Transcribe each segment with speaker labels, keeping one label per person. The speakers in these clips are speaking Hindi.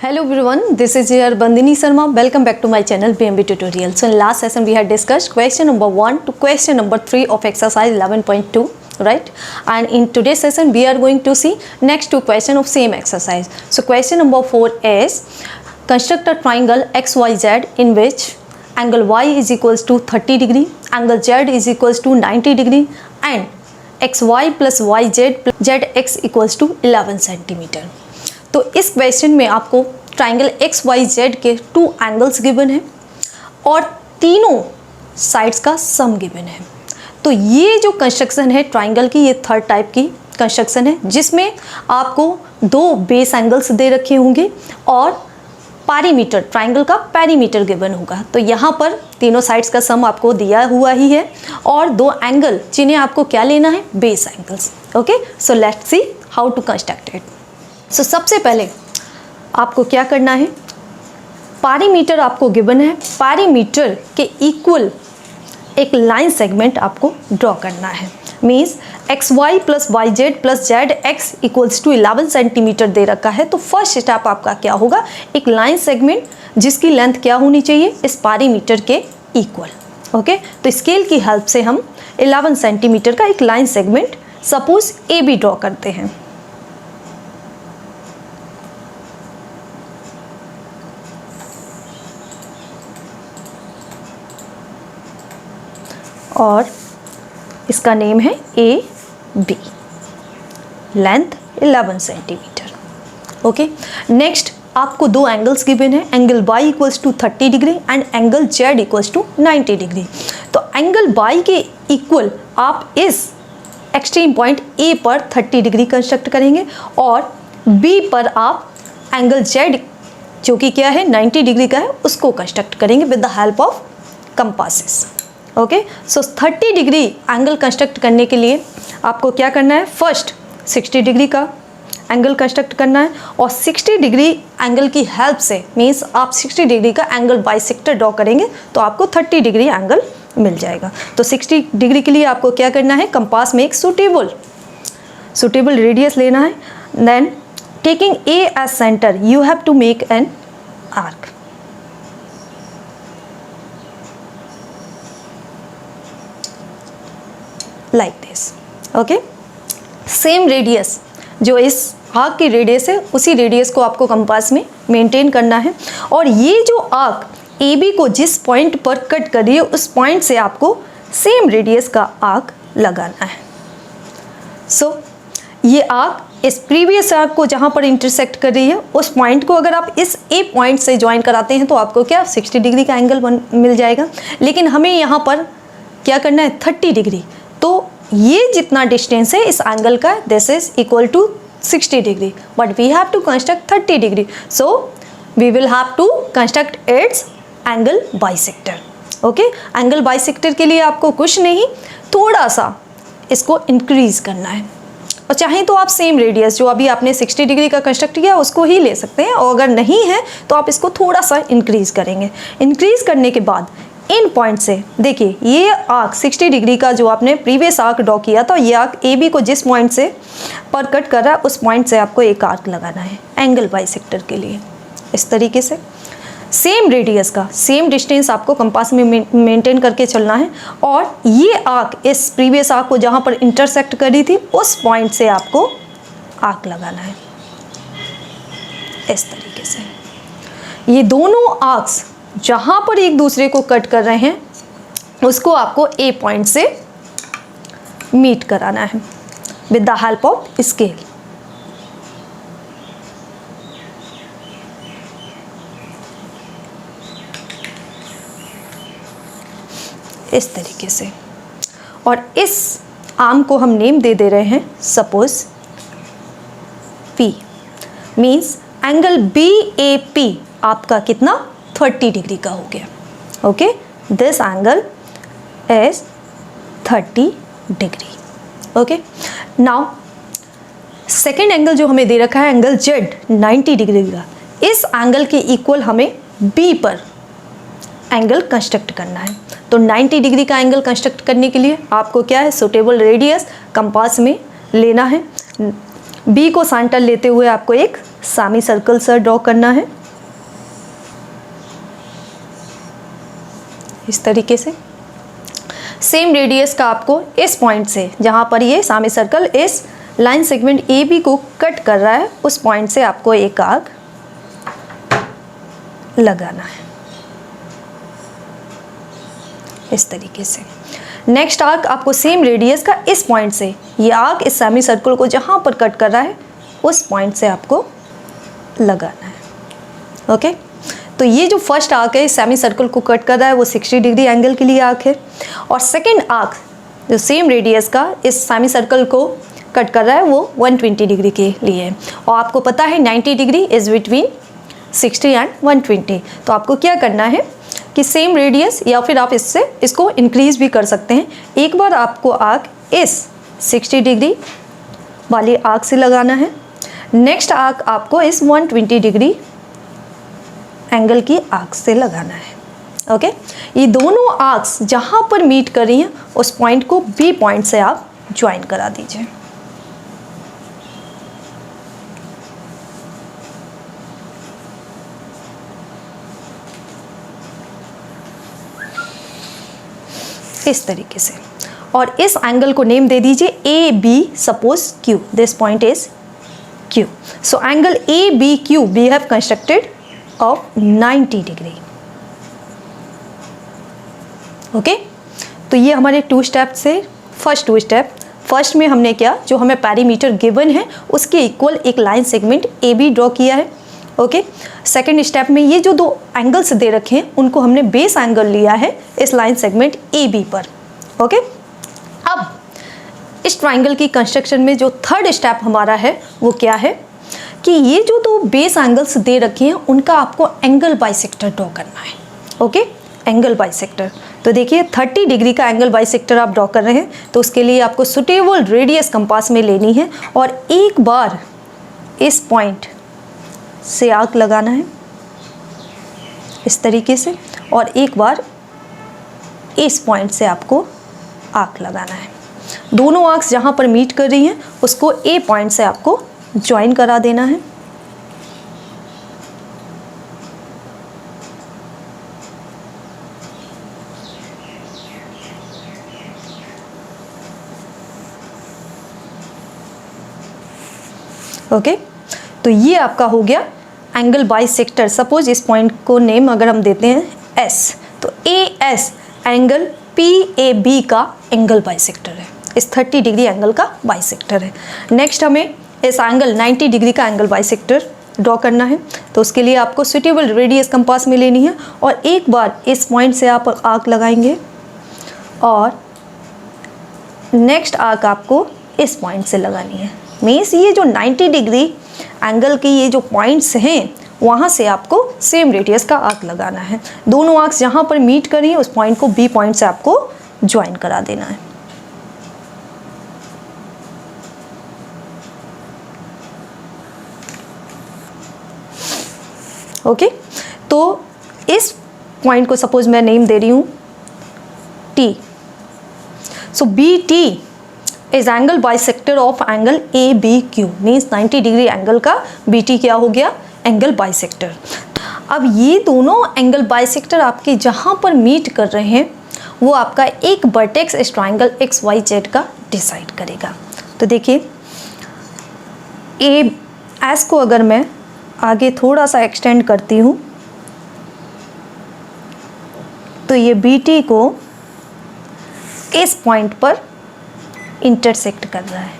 Speaker 1: Hello everyone, this is your Bandini Sharma. Welcome back to my channel BMB Tutorial. So in last session we had discussed question number 1 to question number 3 of exercise 11.2, right? And in today's session we are going to see next two questions of same exercise. So question number 4 is construct a triangle XYZ in which angle Y is equals to 30 degree, angle Z is equals to 90 degree and XY plus YZ plus ZX equals to 11 centimetre. तो इस क्वेश्चन में आपको ट्राइंगल एक्स वाई जेड के टू एंगल्स गिवन है और तीनों साइड्स का सम गिवन है। तो ये जो कंस्ट्रक्शन है ट्राइंगल की, ये थर्ड टाइप की कंस्ट्रक्शन है जिसमें आपको दो बेस एंगल्स दे रखे होंगे और पैरीमीटर, ट्राइंगल का पैरीमीटर गिवन होगा। तो यहाँ पर तीनों साइड्स का सम आपको दिया हुआ ही है और दो एंगल जिन्हें आपको क्या लेना है, base angles. Okay, so let's see how to construct it. So सबसे पहले आपको क्या करना है, पैरीमीटर आपको गिवन है, पैरीमीटर के इक्वल एक लाइन सेगमेंट आपको ड्रॉ करना है। Means x y plus y z plus z x equals to 11 centimetre दे रखा है। तो फर्स्ट स्टेप आपका क्या होगा, एक लाइन सेगमेंट जिसकी लेंथ क्या होनी चाहिए, इस पैरीमीटर के इक्वल। ओके, तो स्केल की हेल्प से हम 11 सेंटीमीटर का एक line segment suppose A B draw करते हैं। और इसका नेम है A B, length 11 centimetre. Okay, next आपको दो एंगल्स गिवन है, angle y equals to 30 degree and angle z equals to 90 degree. तो एंगल y के इक्वल आप इस एक्सट्रीम पॉइंट a पर 30 डिग्री कंस्ट्रक्ट करेंगे और b पर आप एंगल z जो कि क्या है 90 डिग्री का है उसको कंस्ट्रक्ट करेंगे with the help of compasses. Okay, so 30 degree angle construct करने के लिए आपको क्या करना है, फर्स्ट 60 डिग्री का एंगल कंस्ट्रक्ट करना है और 60 डिग्री एंगल की हेल्प से, मीन्स आप 60 डिग्री का एंगल बाइसेक्टर ड्रॉ करेंगे तो आपको 30 डिग्री एंगल मिल जाएगा। तो 60 डिग्री के लिए आपको क्या करना है, कंपास में एक सुटेबल रेडियस लेना है। Then taking A as centre you have to make an arc. Like this. Okay, same radius जो इस आर्क की रेडियस है उसी रेडियस को आपको कंपास में मेंटेन करना है और ये जो आर्क ए बी को जिस पॉइंट पर कट कर रही है उस पॉइंट से आपको सेम रेडियस का आर्क लगाना है। सो ये आर्क इस प्रीवियस आर्क को जहाँ पर इंटरसेक्ट कर रही है उस पॉइंट को अगर आप इस ए पॉइंट से ज्वाइन कराते हैं तो आपको क्या 60 डिग्री का एंगल मिल जाएगा। लेकिन हमें यहाँ पर क्या करना है, 30 डिग्री। तो ये जितना डिस्टेंस है इस एंगल का, this is equal to 60 degree, but we have to construct 30 degree, so we will have to construct its angle bisector. Okay, angle bisector के लिए आपको कुछ नहीं, थोड़ा सा इसको इंक्रीज करना है और चाहे तो आप सेम रेडियस जो अभी आपने 60 डिग्री का कंस्ट्रक्ट किया उसको ही ले सकते हैं और अगर नहीं है तो आप इसको थोड़ा सा इंक्रीज करेंगे। इंक्रीज करने के बाद इन पॉइंट से देखिए ये आर्क 60 डिग्री का जो आपने प्रीवियस आर्क ड्रॉ किया था, ये आर्क ए बी को जिस पॉइंट से पर कट कर रहा है उस पॉइंट से आपको एक आर्क लगाना है एंगल बाइसेक्टर के लिए। इस तरीके से सेम रेडियस का सेम डिस्टेंस आपको कंपास में मेंटेन करके चलना है और ये आर्क इस प्रीवियस आर्क को जहाँ पर इंटरसेक्ट करी थी उस पॉइंट से आपको आर्क लगाना है। इस तरीके से ये दोनों आर्क्स जहाँ पर एक दूसरे को कट कर रहे हैं उसको आपको ए पॉइंट से मीट कराना है with the help of scale. इस तरीके से और इस आर्म को हम नेम दे रहे हैं suppose P, means angle B A P आपका कितना 30 डिग्री का हो गया। Okay, this angle is 30 degree. Okay, now second angle जो हमें दे रखा है एंगल जेड 90 डिग्री का, इस एंगल के इक्वल हमें बी पर एंगल कंस्ट्रक्ट करना है। तो 90 डिग्री का एंगल कंस्ट्रक्ट करने के लिए आपको क्या है, सुटेबल रेडियस कंपास में लेना है। बी को सेंटर लेते हुए आपको एक सेमी सर्कल सर ड्रॉ करना है इस तरीके से। सेम रेडियस का आपको इस पॉइंट से, जहाँ पर ये सेमी सर्कल इस लाइन सेगमेंट ए बी को कट कर रहा है, उस पॉइंट से आपको एक आर्क लगाना है इस तरीके से। नेक्स्ट आर्क आपको सेम रेडियस का इस पॉइंट से, ये आर्क इस सेमी सर्कल को जहाँ पर कट कर रहा है उस पॉइंट से आपको लगाना है। ओके, तो ये जो फर्स्ट आर्क है इस सेमी सर्कल को कट कर रहा है वो 60 डिग्री एंगल के लिए आर्क है, और सेकेंड आर्क जो सेम रेडियस का इस सेमी सर्कल को कट कर रहा है वो 120 डिग्री के लिए है। और आपको पता है 90 डिग्री इज बिटवीन 60 एंड 120। तो आपको क्या करना है कि सेम रेडियस, या फिर आप इसको इंक्रीज भी कर सकते हैं। एक बार आपको आर्क इस 60 डिग्री वाली आर्क से लगाना है, नेक्स्ट आर्क आपको इस 120 डिग्री एंगल की आर्क से लगाना है। ओके, ये दोनों आर्क्स जहाँ पर मीट कर रही हैं उस पॉइंट को बी पॉइंट से आप ज्वाइन करा दीजिए। इस तरीके से, और इस एंगल को नेम दे दीजिए A B, suppose Q, this point is Q. So angle A B Q we have constructed of 90 degree. Okay, तो ये हमारे 2 स्टेप से फर्स्ट 2 स्टेप। फर्स्ट में हमने क्या, जो हमें पैरीमीटर गिवन है उसके इक्वल एक line segment A B draw किया है। ओके, सेकेंड स्टेप में ये जो 2 एंगल्स दे रखे हैं उनको हमने बेस एंगल लिया है इस लाइन सेगमेंट ए बी पर। ओके, अब इस ट्राइंगल की कंस्ट्रक्शन में जो थर्ड स्टेप हमारा है वो क्या है कि ये जो 2 बेस एंगल्स दे रखे हैं उनका आपको एंगल बाइसेक्टर ड्रॉ करना है। Okay, angle bisector. तो देखिए 30 डिग्री का एंगल बाइसेक्टर आप ड्रॉ कर रहे हैं, तो उसके लिए आपको सुटेबल रेडियस कंपास में लेनी है और एक बार इस पॉइंट से आर्क लगाना है इस तरीके से, और एक बार इस पॉइंट से आपको आर्क लगाना है। दोनों आर्क्स जहाँ पर मीट कर रही हैं उसको ए पॉइंट से आपको ज्वाइन करा देना है। ओके, तो ये आपका हो गया एंगल बाइसेक्टर। सपोज इस पॉइंट को नेम अगर हम देते हैं एस, तो A S angle P A B का एंगल बाइसेक्टर है, इस 30 डिग्री एंगल का बाइसेक्टर है। नेक्स्ट हमें इस एंगल 90 डिग्री का एंगल बाइसेक्टर ड्रॉ करना है, तो उसके लिए आपको सुटेबल रेडियस कंपास में लेनी है और एक बार इस पॉइंट से आप आर्क लगाएंगे और नेक्स्ट आर्क आपको इस पॉइंट से लगानी है। मीन्स ये जो 90 डिग्री एंगल की ये जो पॉइंट्स हैं वहाँ से आपको सेम रेडियस का आर्क लगाना है। दोनों आर्क्स जहाँ पर मीट करें उस पॉइंट को बी पॉइंट से आपको ज्वाइन करा देना है। ओके, तो इस पॉइंट को सपोज मैं नेम दे रही हूँ T. So B T is angle bisector of angle A B Q, means 90 degree angle का बी टी क्या हो गया, एंगल बाइसेक्टर। अब ये दोनों एंगल बाइसेक्टर आपके जहाँ पर मीट कर रहे हैं वो आपका एक वर्टेक्स इस ट्राइंगल एक्स वाई जेड का डिसाइड करेगा। तो देखिए ए एस को अगर मैं आगे थोड़ा सा एक्सटेंड करती हूँ तो ये बी टी को इस पॉइंट पर इंटरसेक्ट कर रहा है।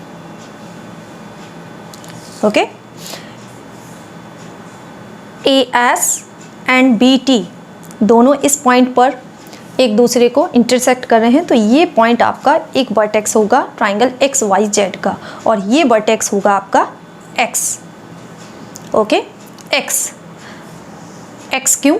Speaker 1: Okay, A S and B T दोनों इस पॉइंट पर एक दूसरे को इंटरसेक्ट कर रहे हैं, तो ये पॉइंट आपका एक वर्टेक्स होगा ट्राइंगल एक्स वाई जेड का, और ये वर्टेक्स होगा आपका एक्स। ओके, एक्स एक्स क्यों,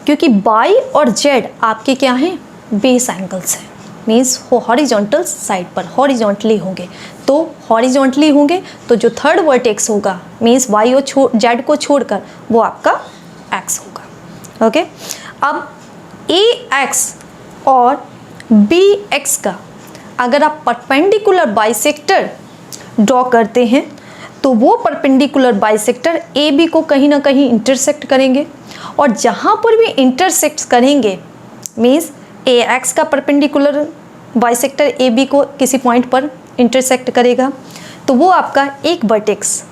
Speaker 1: क्योंकि वाई और जेड आपके क्या हैं, बेस एंगल्स हैं, मीन्स वो हॉरिजॉन्टल साइड पर हॉरिजॉन्टली होंगे। तो हॉरिजॉन्टली होंगे तो जो थर्ड वर्टेक्स होगा मीन्स वाई और जेड को छोड़कर वो आपका एक्स होगा। ओके, अब ए एक्स और बी एक्स का अगर आप परपेंडिकुलर बाइसेक्टर ड्रॉ करते हैं तो वो परपेंडिकुलर बाइसेक्टर ए बी को कहीं ना कहीं इंटरसेक्ट करेंगे, और जहाँ पर भी इंटरसेक्ट करेंगे मीन्स ए एक्स का परपेंडिकुलर बाइसेक्टर ए बी को किसी पॉइंट पर इंटरसेक्ट करेगा, तो वो आपका एक वर्टेक्स,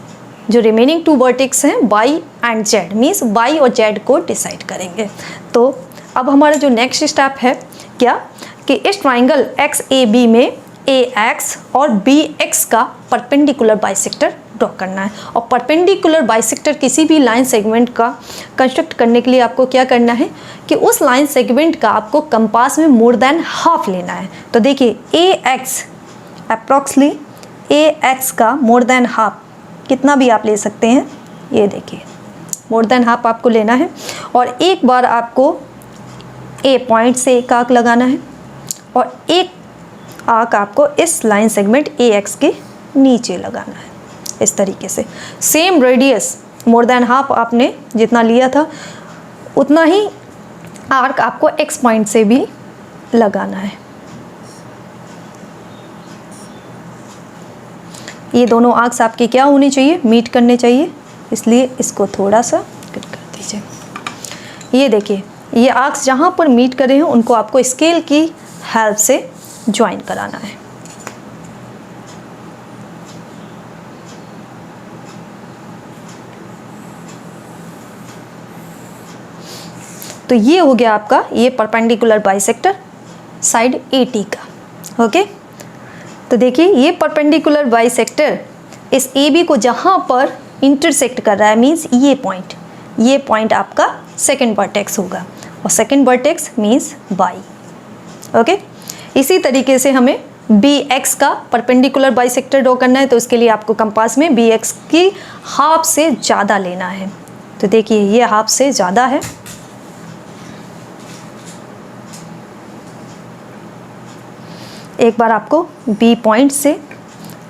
Speaker 1: जो रिमेनिंग 2 वर्टेक्स हैं Y and Z, means Y और जेड को डिसाइड करेंगे। तो अब हमारा जो नेक्स्ट स्टेप है क्या, कि इस ट्राइंगल एक्स ए बी में ए एक्स और बी एक्स का परपेंडिकुलर बाइसेक्टर ड्रॉ करना है। और परपेंडिकुलर बाइसेक्टर किसी भी लाइन सेगमेंट का कंस्ट्रक्ट करने के लिए आपको क्या करना है कि उस लाइन सेगमेंट का आपको कंपास में मोर देन हाफ लेना है। तो देखिए ए एक्स अप्रॉक्सली ए एक्स का मोर देन हाफ कितना भी आप ले सकते हैं, ये देखिए मोर देन हाफ आपको लेना है। और एक बार आपको ए पॉइंट से एक आर्क लगाना है और एक आर्क आपको इस लाइन सेगमेंट ए एक्स के नीचे लगाना है, इस तरीके से। Same radius more than half आपने जितना लिया था उतना ही आर्क आपको एक्स पॉइंट से भी लगाना है। ये दोनों आर्क्स आपके क्या होने चाहिए, मीट करने चाहिए, इसलिए इसको थोड़ा सा कट कर दीजिए। ये देखिए ये आर्क्स जहाँ पर मीट कर रहे हैं उनको आपको स्केल की हेल्प से ज्वाइन कराना है। तो ये हो गया आपका ये परपेंडिकुलर बाइसेक्टर साइड AT का। ओके, तो देखिए ये परपेंडिकुलर बाइसेक्टर इस AB को जहाँ पर इंटरसेक्ट कर रहा है मीन्स ये पॉइंट आपका सेकंड वर्टेक्स होगा, और second vertex means Y। Okay, इसी तरीके से हमें BX का परपेंडिकुलर बाइसेक्टर ड्रॉ करना है, तो उसके लिए आपको कंपास में BX की हाफ से ज़्यादा लेना है। तो देखिए ये हाफ से ज़्यादा है, एक बार आपको B पॉइंट से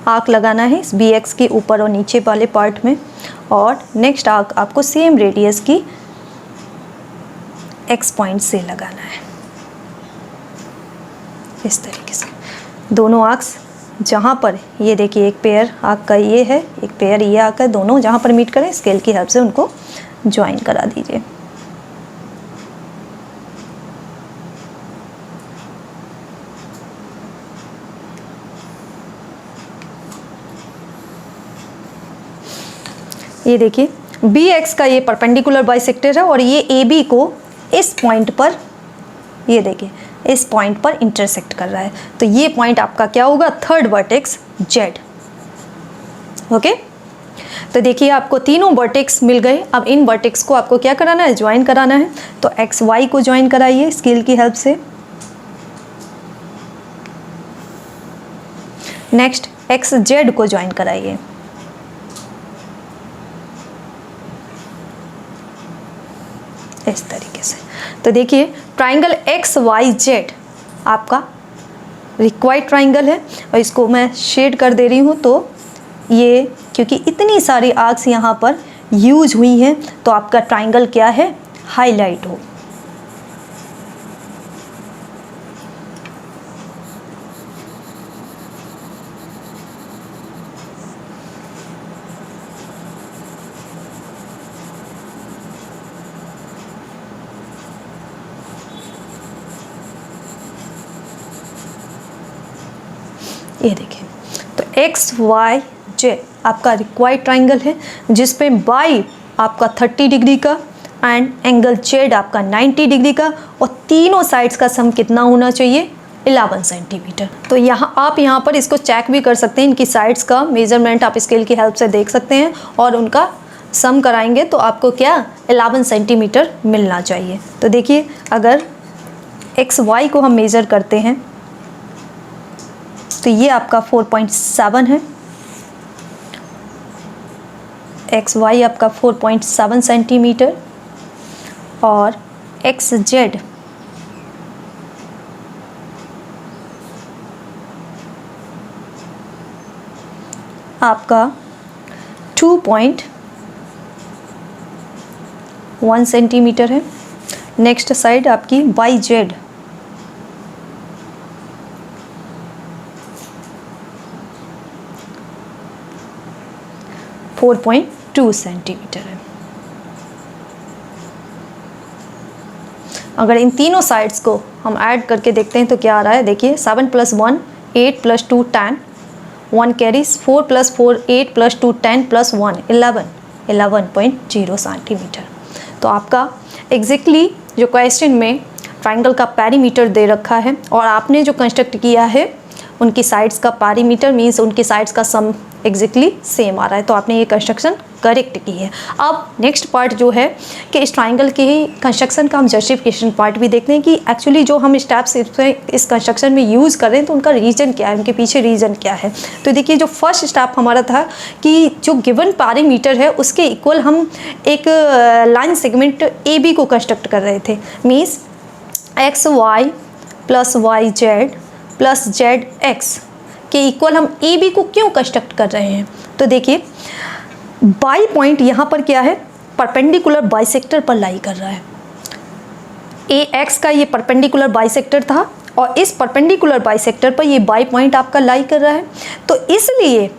Speaker 1: आर्क लगाना है इस BX के ऊपर और नीचे वाले पार्ट में, और नेक्स्ट आर्क आपको सेम रेडियस की X पॉइंट से लगाना है, इस तरीके से। दोनों आर्क्स जहाँ पर ये देखिए एक पेयर आर्क का ये है, एक पेयर ये आर्क है, दोनों जहाँ पर मीट करें स्केल की हेल्प से उनको ज्वाइन करा दीजिए। ये देखिए BX का ये परपेंडिकुलर बाइसेक्टर है और ये AB को इस पॉइंट पर, ये देखिए इस पॉइंट पर इंटरसेक्ट कर रहा है, तो ये पॉइंट आपका क्या होगा, थर्ड वर्टेक्स Z। ओके, तो देखिए आपको तीनों वर्टेक्स मिल गए। अब इन वर्टेक्स को आपको क्या कराना है, ज्वाइन कराना है। तो XY को ज्वाइन कराइए स्केल की हेल्प से। नेक्स्ट XZ को ज्वाइन कराइए। इस तरीके से। तो देखिए ट्राइंगल XYZ आपका रिक्वायर्ड ट्राइंगल है, और इसको मैं शेड कर दे रही हूँ। तो ये क्योंकि इतनी सारी आर्क्स यहाँ पर यूज हुई हैं तो आपका ट्राइंगल क्या है, हाईलाइट हो। ये देखिए तो XYZ आपका रिक्वायर्ड ट्राइंगल है, जिस पे Y आपका 30 डिग्री का एंड एंगल Z आपका 90 डिग्री का, और तीनों साइड्स का सम कितना होना चाहिए, 11 सेंटीमीटर। तो आप यहाँ पर इसको चेक भी कर सकते हैं, इनकी साइड्स का मेजरमेंट आप स्केल की हेल्प से देख सकते हैं, और उनका सम कराएंगे तो आपको क्या 11 सेंटीमीटर मिलना चाहिए। तो देखिए अगर XY को हम मेज़र करते हैं तो ये आपका 4.7 है, XY आपका 4.7 सेंटीमीटर, और XZ आपका 2.1 सेंटीमीटर है। नेक्स्ट साइड आपकी YZ 4.2 सेंटीमीटर है। अगर इन तीनों साइड्स को हम ऐड करके देखते हैं तो क्या आ रहा है, देखिए 7 + 1 8 + 2 10, 1 कैरीज, 4 + 4 8 + 2 10 + 1 11.0 सेंटीमीटर। तो आपका एग्जैक्टली जो क्वेश्चन में ट्राइंगल का पेरीमीटर दे रखा है और आपने जो कंस्ट्रक्ट किया है उनकी साइड्स का पेरीमीटर मीन्स उनकी साइड्स का सम एग्जैक्टली सेम आ रहा है, तो आपने ये कंस्ट्रक्शन करेक्ट की है। अब नेक्स्ट पार्ट जो है कि इस ट्राइंगल के कंस्ट्रक्शन का हम जस्टिफिकेशन पार्ट भी देखते हैं कि एक्चुअली जो हम स्टेप्स इस कंस्ट्रक्शन में यूज़ कर रहे हैं तो उनका रीज़न क्या है, उनके पीछे रीज़न क्या है। तो देखिए जो फर्स्ट स्टेप हमारा था कि जो गिवन पेरीमीटर है उसके इक्वल हम एक लाइन सेगमेंट AB को कंस्ट्रक्ट कर रहे थे, मीन्स XY + YZ + ZX के इक्वल हम AB को क्यों कंस्ट्रक्ट कर रहे हैं। तो देखिए बाई पॉइंट यहाँ पर क्या है, परपेंडिकुलर बाइसेक्टर पर लाई कर रहा है। AX का ये परपेंडिकुलर बाइसेक्टर था और इस परपेंडिकुलर बाइसेक्टर पर ये बाई पॉइंट आपका लाई कर रहा है, तो इसलिए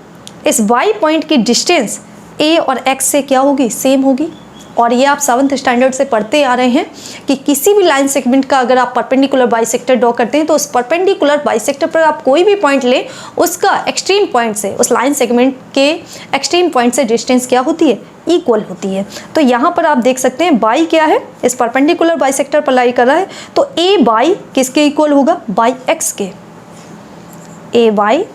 Speaker 1: इस बाई पॉइंट की डिस्टेंस A और X से क्या होगी, सेम होगी। और ये आप 7th स्टैंडर्ड से पढ़ते आ रहे हैं कि किसी भी लाइन सेगमेंट का अगर आप परपेंडिकुलर बाइसेक्टर ड्रॉ करते हैं तो उस परपेंडिकुलर बाइसेक्टर पर आप कोई भी पॉइंट लें, उसका एक्सट्रीम पॉइंट से, उस लाइन सेगमेंट के एक्सट्रीम पॉइंट से डिस्टेंस क्या होती है, इक्वल होती है। तो यहाँ पर आप देख सकते हैं बाई क्या है, इस परपेंडिकुलर बाइसेक्टर पर लाई कर रहा है, तो A बाई किसके इक्वल होगा, बाई X के, A बाई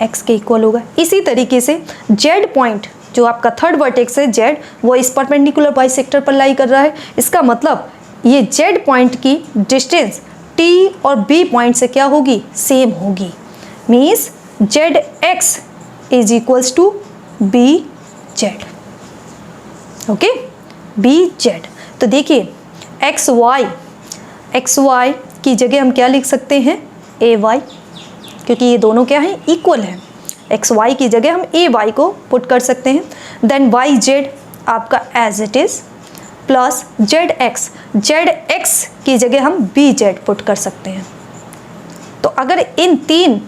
Speaker 1: X के इक्वल होगा। इसी तरीके से Z पॉइंट जो आपका थर्ड वर्टेक्स है Z, वो इस परपेंडिकुलर बाइसेक्टर पर लाई कर रहा है। इसका मतलब ये Z पॉइंट की डिस्टेंस T और B पॉइंट से क्या होगी, सेम होगी, means ZX = BZ। Okay, BZ। तो देखिए XY की जगह हम क्या लिख सकते हैं, AY, क्योंकि ये दोनों क्या हैं, इक्वल हैं। XY की जगह हम AY को पुट कर सकते हैं। देन YZ आपका as it is plus ZX की जगह हम BZ पुट कर सकते हैं। तो अगर इन तीन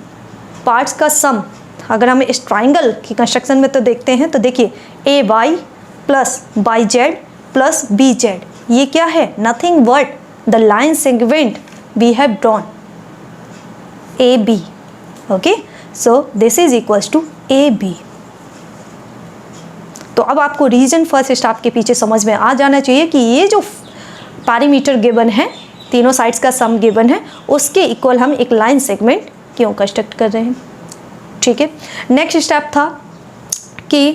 Speaker 1: पार्ट्स का सम अगर हम इस ट्राइंगल की कंस्ट्रक्शन में तो देखते हैं, तो देखिए AY + YZ + BZ, ये क्या है, nothing but the line segment we have drawn, AB। Okay, so this is equals to AB। तो अब आपको रीजन फर्स्ट स्टेप के पीछे समझ में आ जाना चाहिए कि ये जो पेरीमीटर गिवन है, तीनों साइड्स का सम गिवन है, उसके इक्वल हम एक लाइन सेगमेंट क्यों कंस्ट्रक्ट कर रहे हैं। ठीक है, नेक्स्ट स्टेप था कि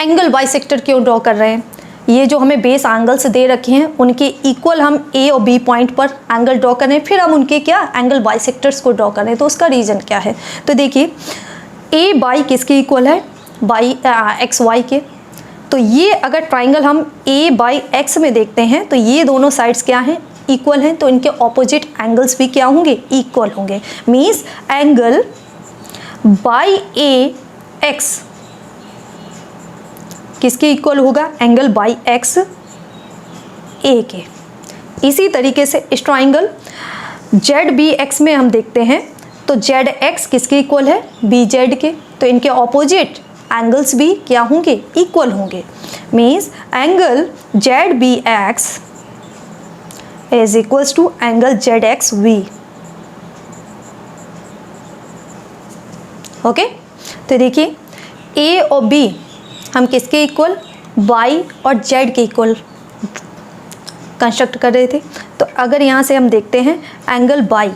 Speaker 1: एंगल बाइसेक्टर क्यों ड्रॉ कर रहे हैं। ये जो हमें बेस एंगल्स दे रखे हैं उनके इक्वल हम A और B पॉइंट पर एंगल ड्रॉ कर रहे हैं, फिर हम उनके क्या एंगल बाइसेक्टर्स को ड्रॉ कर रहे हैं। तो उसका रीज़न क्या है, तो देखिए A बाई किसके इक्वल है, बाई XY के। तो ये अगर ट्राइंगल हम A बाई X में देखते हैं तो ये दोनों साइड्स क्या हैं, इक्वल हैं, तो इनके ऑपोजिट एंगल्स भी क्या होंगे, इक्वल होंगे। मीन्स एंगल बाई AX किसके इक्वल होगा, एंगल बाई X A के। इसी तरीके से इस ट्राइंगल ZBX में हम देखते हैं तो ZX किसके इक्वल है, BZ के। तो इनके ऑपोजिट एंगल्स भी क्या होंगे, इक्वल होंगे। Means angle ZBX is equals to angle ZXV। Okay, तो देखिए A और B हम किसके इक्वल, Y और Z के इक्वल कंस्ट्रक्ट कर रहे थे। तो अगर यहाँ से हम देखते हैं एंगल बाई,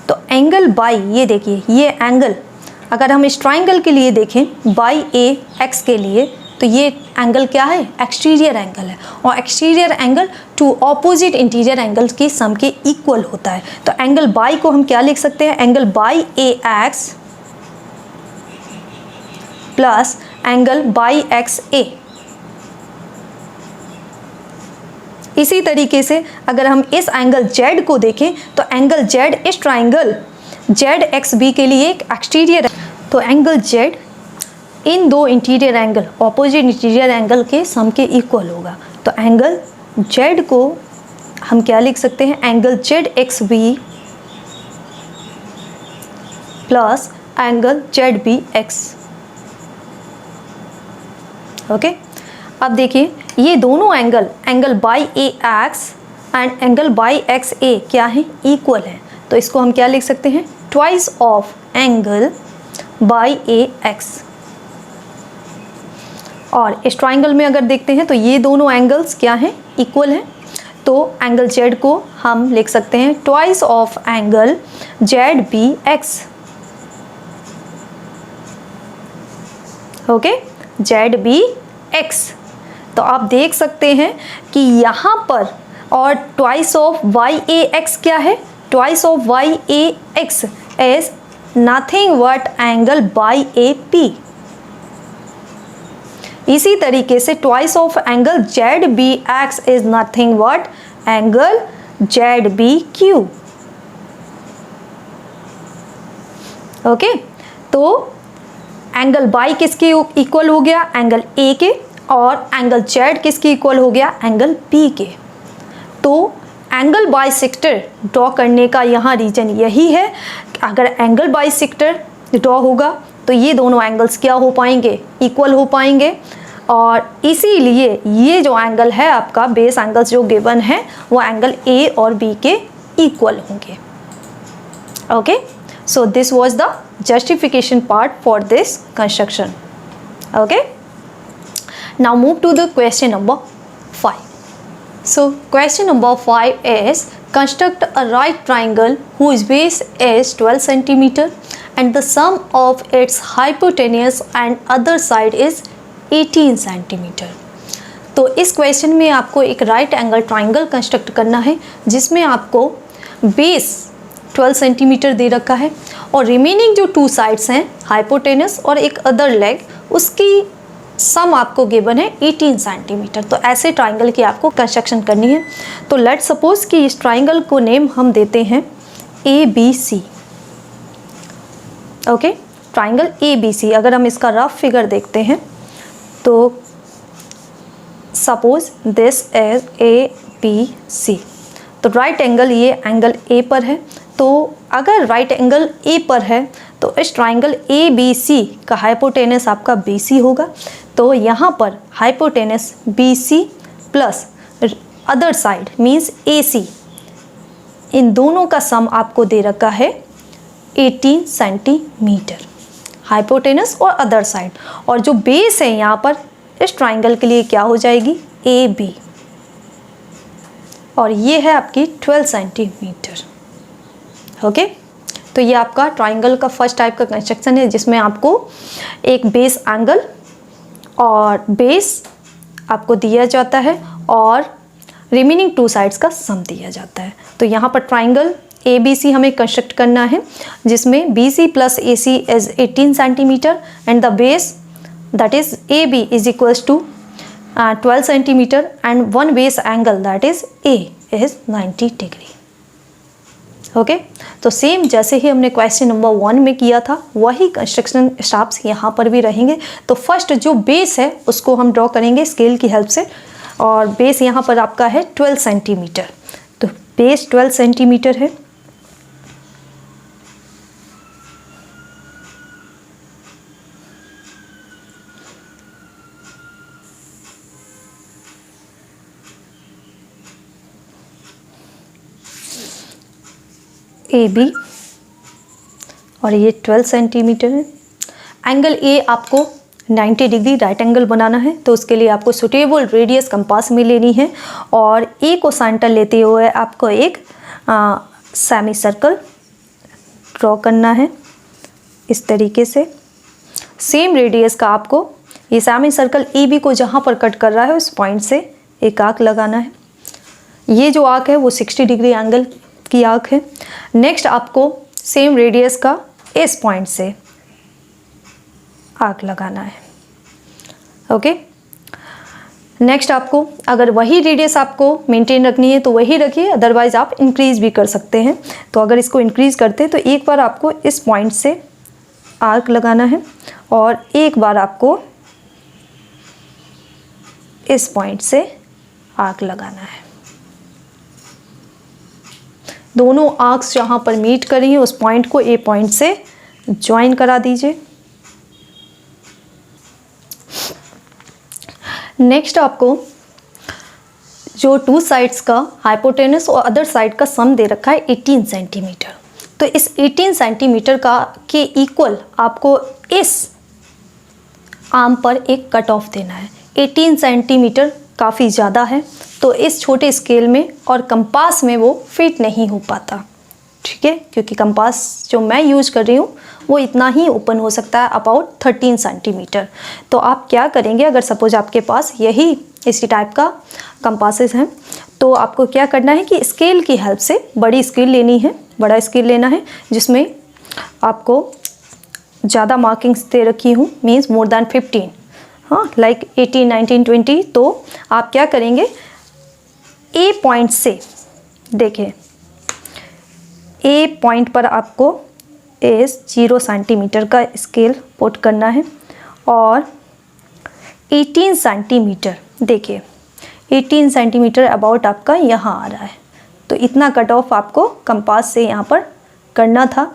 Speaker 1: तो एंगल बाई ये देखिए, ये एंगल अगर हम इस ट्राइंगल के लिए देखें बाई AX के लिए, तो ये एंगल क्या है, एक्सटीरियर एंगल है, और exterior angle to opposite interior angle की सम के इक्वल होता है। तो एंगल बाई को हम क्या लिख सकते हैं, angle by AX plus angle by XA। इसी तरीके से अगर हम इस एंगल Z को देखें तो एंगल Z इस ट्राइंगल ZXB के लिए एक एक्सटीरियर है। तो एंगल Z इन दो interior angle, opposite interior angle के सम के इक्वल होगा। तो एंगल Z को हम क्या लिख सकते हैं, angle ZXB plus angle ZBX। Okay, अब देखिए ये दोनों angle by AX and angle by XA क्या है, इक्वल है। तो इसको हम क्या लिख सकते हैं, twice of angle by AX। और इस ट्राइंगल में अगर देखते हैं तो ये दोनों एंगल्स क्या हैं, इक्वल हैं। तो एंगल Z को हम लिख सकते हैं twice of angle ZBX। Okay, ZBX। तो आप देख सकते हैं कि यहाँ पर और ट्वाइस ऑफ YAX क्या है, twice of YAX is nothing but angle by AP। इसी तरीके से twice of angle ZBX is nothing but angle ZBQ। Okay, तो एंगल बाई किसके इक्वल हो गया, एंगल A के, और एंगल Z किसके इक्वल हो गया, एंगल B के। तो एंगल बाइसेक्टर ड्रॉ करने का यहाँ रीजन यही है, अगर एंगल बाइसेक्टर ड्रॉ होगा तो ये दोनों एंगल्स क्या हो पाएंगे, इक्वल हो पाएंगे। और इसीलिए ये जो एंगल है आपका, बेस एंगल्स जो गिवन है वो एंगल A और B के इक्वल होंगे। Okay, so this was the justification part for this construction. Okay, now move to the question number 5. So question number 5 is construct a right triangle whose base is 12 centimeter and the sum of its hypotenuse and other side is 18 centimeter. तो इस क्वेश्चन में आपको एक राइट एंगल ट्राइंगल कंस्ट्रक्ट करना है जिसमें आपको बेस 12 सेंटीमीटर दे रखा है और रिमेनिंग जो टू साइड्स हैं हाइपोटेनस और एक अदर लेग, उसकी सम आपको गिवन है 18 सेंटीमीटर। तो ऐसे ट्राइंगल की आपको कंस्ट्रक्शन करनी है। तो लेट सपोज कि इस ट्राइंगल को नेम हम देते हैं ABC। Okay, triangle ABC। अगर हम इसका रफ फिगर देखते हैं तो सपोज दिस इज ABC। तो राइट एंगल, ये एंगल A पर है। तो अगर राइट एंगल A पर है तो इस ट्राइंगल ABC का हाइपोटेनस आपका BC होगा। तो यहाँ पर hypotenuse BC plus other side means AC, इन दोनों का सम आपको दे रखा है 18 सेंटीमीटर, हाइपोटेनस और अदर साइड। और जो बेस है यहाँ पर इस ट्राइंगल के लिए क्या हो जाएगी, AB, और ये है आपकी 12 सेंटीमीटर। ओके, तो ये आपका ट्राइंगल का फर्स्ट टाइप का कंस्ट्रक्शन है जिसमें आपको एक बेस एंगल और बेस आपको दिया जाता है और रिमेनिंग टू साइड्स का सम दिया जाता है। तो यहाँ पर ट्राइंगल ABC हमें कंस्ट्रक्ट करना है जिसमें BC plus AC is 18 centimetre and the base that is AB is equals to 12 centimetre and one base angle that is A is 90 degree. Okay, तो सेम जैसे ही हमने क्वेश्चन नंबर 1 में किया था वही कंस्ट्रक्शन स्टेप्स यहाँ पर भी रहेंगे। तो फर्स्ट जो बेस है उसको हम ड्रॉ करेंगे स्केल की हेल्प से, और बेस यहाँ पर आपका है 12 सेंटीमीटर। तो बेस 12 सेंटीमीटर है। AB और ये 12 सेंटीमीटर है। एंगल A आपको 90 डिग्री राइट एंगल बनाना है, तो उसके लिए आपको सुटेबल रेडियस कंपास में लेनी है और A को सेंटर लेते हुए आपको एक सेमी सर्कल ड्रॉ करना है इस तरीके से। सेम रेडियस का आपको ये सेमी सर्कल AB को जहाँ पर कट कर रहा है उस पॉइंट से एक आर्क लगाना है। ये जो आर्क है वो 60 डिग्री एंगल की आर्क है। नेक्स्ट आपको सेम रेडियस का इस पॉइंट से आर्क लगाना है। ओके, नेक्स्ट आपको अगर वही रेडियस आपको मेंटेन रखनी है तो वही रखिए, अदरवाइज आप इंक्रीज भी कर सकते हैं। तो अगर इसको इंक्रीज करते हैं तो एक बार आपको इस पॉइंट से आर्क लगाना है और एक बार आपको इस पॉइंट से आर्क लगाना है। दोनों आर्क्स जहाँ पर मीट करेंगे उस पॉइंट को A पॉइंट से ज्वाइन करा दीजिए। नेक्स्ट आपको जो टू साइड्स का हाइपोटेनस और अदर साइड का सम दे रखा है 18 सेंटीमीटर। तो इस 18 सेंटीमीटर का के इक्वल आपको इस आर्म पर एक कट ऑफ देना है। 18 सेंटीमीटर काफ़ी ज़्यादा है, तो इस छोटे स्केल में और कंपास में वो फिट नहीं हो पाता, ठीक है, क्योंकि कंपास जो मैं यूज कर रही हूँ वो इतना ही ओपन हो सकता है, अबाउट 13 सेंटीमीटर। तो आप क्या करेंगे, अगर सपोज आपके पास यही इसी टाइप का कंपासेस हैं, तो आपको क्या करना है कि स्केल की हेल्प से बड़ी स्केल लेनी है, बड़ा स्केल लेना है जिसमें आपको ज़्यादा मार्किंग्स दे रखी हूँ, मीन्स मोर देन 15, हाँ, लाइक 18, 19, 20। तो आप क्या करेंगे, ए पॉइंट से देखिए, ए पॉइंट पर आपको इस 0 सेंटीमीटर का स्केल पुट करना है और 18 सेंटीमीटर, देखिए 18 सेंटीमीटर अबाउट आपका यहाँ आ रहा है। तो इतना कट ऑफ आपको कंपास से यहाँ पर करना था,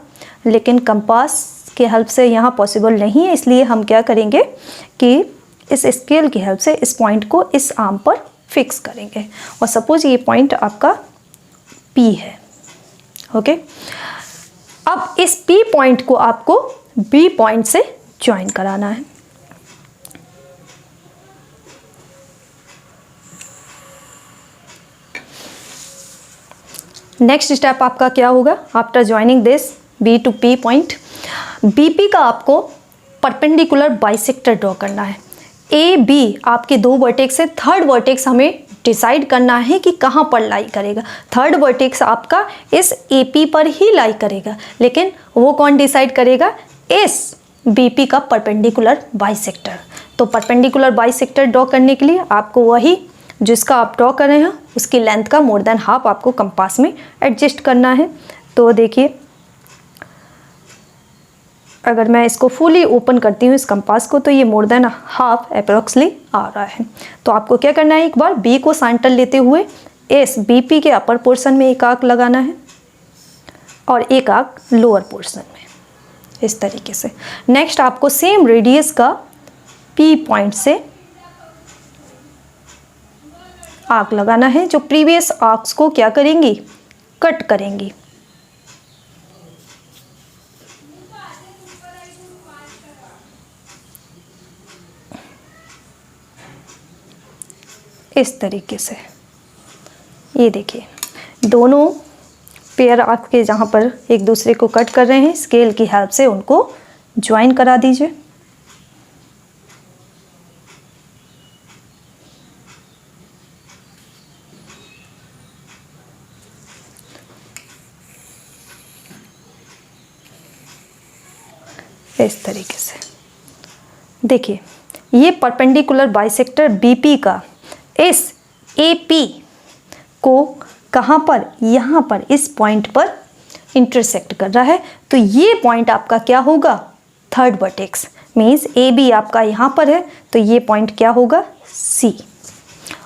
Speaker 1: लेकिन कंपास के हेल्प से यहाँ पॉसिबल नहीं है, इसलिए हम क्या करेंगे कि इस स्केल की हेल्प से इस पॉइंट को इस आर्म पर फिक्स करेंगे। और सपोज ये पॉइंट आपका पी है, ओके। अब इस पी पॉइंट को आपको बी पॉइंट से ज्वाइन कराना है। नेक्स्ट स्टेप आपका क्या होगा, after joining this B to P point, BP का आपको परपेंडिकुलर बाइसेक्टर ड्रॉ करना है। ए बी आपके दो वर्टेक्स है, थर्ड वर्टेक्स हमें डिसाइड करना है कि कहाँ पर लाई करेगा। थर्ड वर्टेक्स आपका इस एपी पर ही लाई करेगा, लेकिन वो कौन डिसाइड करेगा, इस बीपी का परपेंडिकुलर बाइसेक्टर। तो परपेंडिकुलर बाइसेक्टर ड्रॉ करने के लिए आपको वही जिसका आप ड्रॉ कर रहे हैं उसकी लेंथ का मोर देन हाफ आपको कंपास में एडजस्ट करना है। तो देखिए, अगर मैं इसको फुली ओपन करती हूँ इस कंपास को, तो ये मोर देन हाफ अप्रोक्सली आ रहा है। तो आपको क्या करना है, एक बार बी को सेंटर लेते हुए इस बीपी के अपर पोर्शन में एक आर्क लगाना है और एक आर्क लोअर पोर्शन में, इस तरीके से। नेक्स्ट आपको सेम रेडियस का पी पॉइंट से आर्क लगाना है, जो प्रीवियस आर्क्स को क्या करेंगी, कट करेंगी। इस तरीके से ये देखिए, दोनों पेयर आपके जहाँ पर एक दूसरे को कट कर रहे हैं, स्केल की हेल्प से उनको ज्वाइन करा दीजिए। इस तरीके से देखिए, ये परपेंडिकुलर बाइसेक्टर बीपी का इस एपी को कहाँ पर, यहाँ पर इस पॉइंट पर इंटरसेक्ट कर रहा है। तो ये पॉइंट आपका क्या होगा, third vertex, means A B आपका यहाँ पर है, तो ये पॉइंट क्या होगा, सी।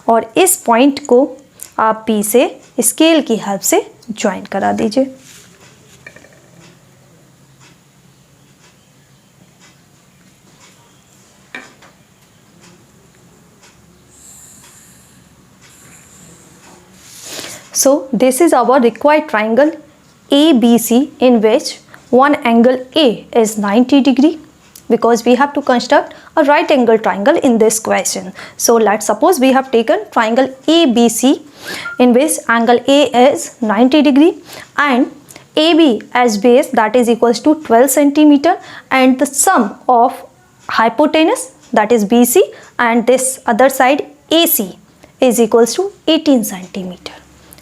Speaker 1: और इस पॉइंट को आप पी से स्केल की हेल्प से ज्वाइन करा दीजिए। So this is our required triangle ABC in which one angle A is 90 degree, because we have to construct a right angle triangle in this question. So let's suppose we have taken triangle ABC in which angle A is 90 degree and AB as base, that is equals to 12 centimeter, and the sum of hypotenuse, that is BC, and this other side AC is equals to 18 centimeter.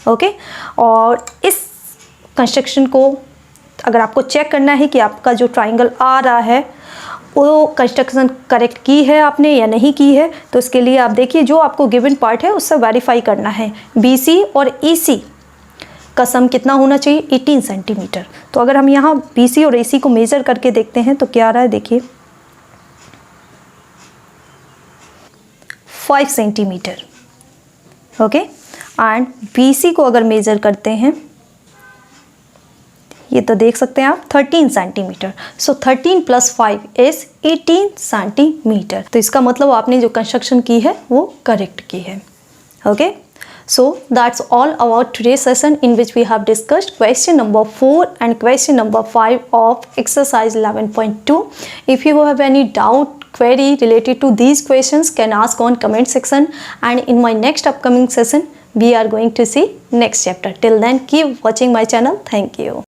Speaker 1: Okay और इस कंस्ट्रक्शन को अगर आपको चेक करना है कि आपका जो ट्राइंगल आ रहा है वो कंस्ट्रक्शन करेक्ट की है आपने या नहीं की है, तो इसके लिए आप देखिए जो आपको गिवन पार्ट है उससे वेरीफाई करना है। BC और EC का सम कितना होना चाहिए, 18 सेंटीमीटर। तो अगर हम यहाँ BC और AC को मेज़र करके देखते हैं तो क्या आ रहा है, देखिए 5 सेंटीमीटर, ओके। एंड BC को अगर मेज़र करते हैं, ये तो देख सकते हैं आप 13 सेंटीमीटर। So 13 + 5 is 18 centimetre. तो इसका मतलब आपने जो कंस्ट्रक्शन की है वो करेक्ट की है। Okay, so that's all about today's session in which we have discussed question number 4 and question number 5 of exercise 11.2. If you have any doubt, query related to these questions, can ask on comment section, and in my next upcoming session we are going to see next chapter. Till then, keep watching my channel. Thank you.